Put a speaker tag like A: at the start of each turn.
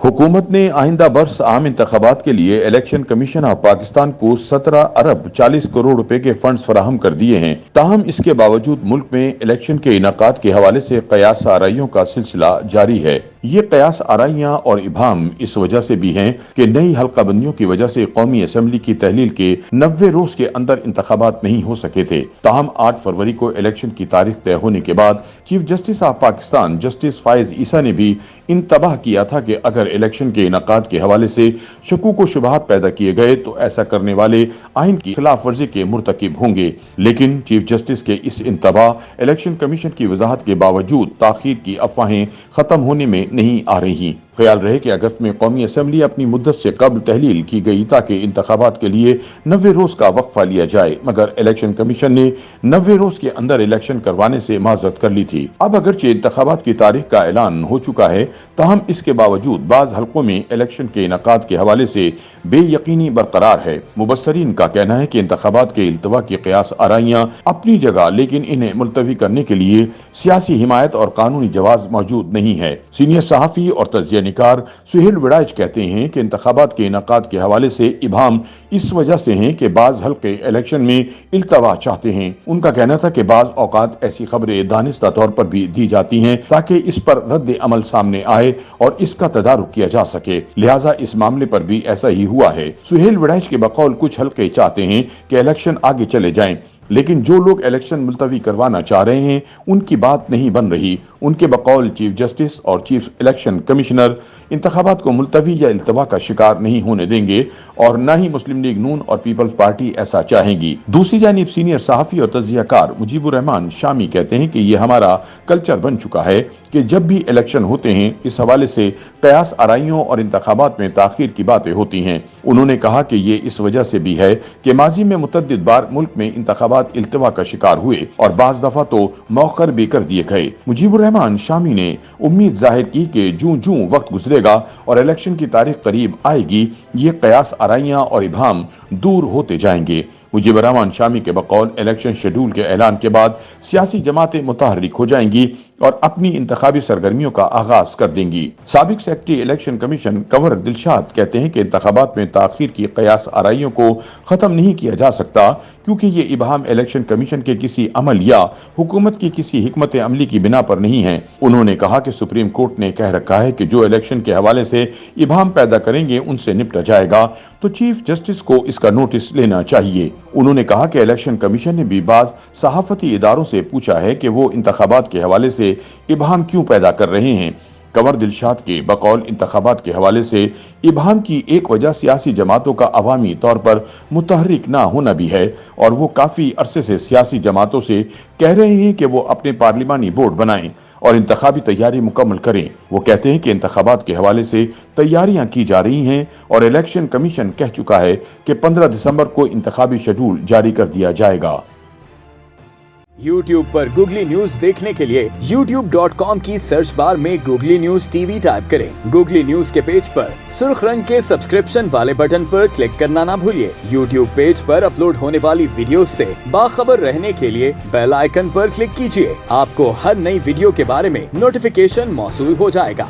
A: हुकूमत ने आइंदा बरस आम इंतखाबात के लिए इलेक्शन कमीशन ऑफ पाकिस्तान को 17 अरब 40 करोड़ रुपए के फंड्स फराहम कर दिए हैं। ताहम इसके बावजूद मुल्क में इलेक्शन के इनेकाद के हवाले से कयास आराइयों का सिलसिला जारी है। ये कयास आराइयाँ और इबाम इस वजह से भी हैं कि नई हल्का बंदियों की वजह से कौमी असम्बली की तहलील के 90 रोज के अंदर इंतखाबात नहीं हो सके थे। ताहम 8 फरवरी को इलेक्शन की तारीख तय होने के बाद chief justice of Pakistan justice Faez Isa ने भी इंतबाह किया था कि अगर इलेक्शन के इनेकाद के हवाले से शकूक व शुबहात पैदा किए गए तो ऐसा करने वाले आइन की खिलाफ वर्जी के मुर्तकिब होंगे। लेकिन चीफ जस्टिस के इस इंतबाह इलेक्शन कमीशन की वजाहत के बावजूद ताखीर की अफवाहें खत्म होने में नहीं आ रही। ख्याल रहे कि अगस्त में कौमी असम्बली अपनी मुद्दत से कबल तहलील की गई ताकि इंतखाबात के लिए 90 रोज का वक्फा लिया जाए, मगर इलेक्शन कमीशन ने 90 रोज के अंदर इलेक्शन करवाने से माजरत कर ली थी। अब अगरचे इंतखाबात की तारीख का ऐलान हो चुका है, ताहम इसके बावजूद बाज हल्कों में इलेक्शन के इनेकाद के हवाले से बेयकीनी बरकरार है। मुबस्सरीन का कहना है कि इंतखाबात के इल्तवा की कयास आराइयाँ अपनी जगह, लेकिन इन्हें मुलतवी करने के लिए सियासी हिमायत और कानूनी जवाज मौजूद नहीं है। सीनियर सहाफ़ी और तज्जिया निकार सुहेल विड़ाइच कहते हैं कि इंतखाबात के इनेकाद के हवाले से इबाम इस वजह से हैं कि बाज हल्के इलेक्शन में इल्तवा चाहते हैं। उनका कहना था कि बाज औकात ऐसी खबरें दानिस्ता तौर पर भी दी जाती हैं ताकि इस पर रद्द अमल सामने आए और इसका तदारुक किया जा सके, लिहाजा इस मामले पर भी ऐसा ही हुआ है। सुहेल विड़ाइच के बकौल कुछ हल्के चाहते हैं कि इलेक्शन आगे चले जाएं, लेकिन जो लोग इलेक्शन मुलतवी करवाना चाह रहे हैं उनकी बात नहीं बन रही। उनके बकौल चीफ जस्टिस और चीफ इलेक्शन कमिश्नर इंतखाबात को मुलतवी या इल्तवा का शिकार नहीं होने देंगे और न ही मुस्लिम लीग नून और पीपल्स पार्टी ऐसा चाहेंगी। दूसरी जानिब सीनियर सहाफ़ी और तज्जियाकार मुजीबुर रहमान शामी कहते हैं कि ये हमारा कल्चर बन चुका है कि जब भी इलेक्शन होते हैं इस हवाले से कयास आराइयों और इंतखाबात में ताखीर की बातें होती हैं। उन्होंने कहा कि ये इस वजह से भी है कि माजी में मुतअद्दिद बार मुल्क में इंतखाबात इल्तवा का शिकार हुए और बाज दफा तो मौखर भी कर दिए गए। मुजीबुर रहमान शामी ने उम्मीद जाहिर की कि जूं जूं वक्त गुजरेगा और इलेक्शन की तारीख करीब आएगी, ये कयास आराइयाँ और इबाम दूर होते जाएंगे। मुजीबुर रहमान शामी के बकौल इलेक्शन शेड्यूल के ऐलान के बाद सियासी जमातें मुतहर्रिक हो जाएंगी और अपनी इंतखाबी सरगर्मियों का आगाज कर देंगी। साबिक secretary election commission Kanwar Dilshad कहते हैं कि इंतखाबात में ताखीर की कयास आराइयों को खत्म नहीं किया जा सकता क्योंकि ये इबाम इलेक्शन कमीशन के किसी अमल या हुकूमत की किसी हिकमत अमली की बिना पर नहीं है। उन्होंने कहा कि सुप्रीम कोर्ट ने कह रखा है कि जो इलेक्शन के हवाले से इबाम पैदा करेंगे उनसे निपटा जाएगा, तो चीफ जस्टिस को इसका नोटिस लेना चाहिए। उन्होंने कहा कि इलेक्शन कमीशन ने भी बाज सहाफती इदारों से पूछा है कि वो इंतखाबात के हवाले से इबाम क्यों पैदा कर रहे हैं। कंवर दिलशाद के बकौल इंतखाबात के हवाले से इबाम की एक वजह सियासी जमातों का अवामी तौर पर मुतहर्रिक ना होना भी है और वो काफी अरसे से सियासी जमातों से कह रहे हैं कि वो अपने पार्लिमानी बोर्ड बनाएं और इंतखाबी तैयारी मुकम्मल करें। वो कहते हैं कि इंतखाबात के हवाले से तैयारियां की जा रही हैं और इलेक्शन कमीशन कह चुका है कि 15 दिसंबर को इंतखाबी शेड्यूल जारी कर दिया जाएगा।
B: YouTube पर गूगली न्यूज देखने के लिए youtube.com की सर्च बार में गूगली न्यूज टीवी टाइप करें। गूगली न्यूज के पेज पर सुर्ख रंग के सब्सक्रिप्शन वाले बटन पर क्लिक करना ना भूलिए। YouTube पेज पर अपलोड होने वाली वीडियोस से बाखबर रहने के लिए बेल आइकन पर क्लिक कीजिए। आपको हर नई वीडियो के बारे में नोटिफिकेशन मौसूल हो जाएगा।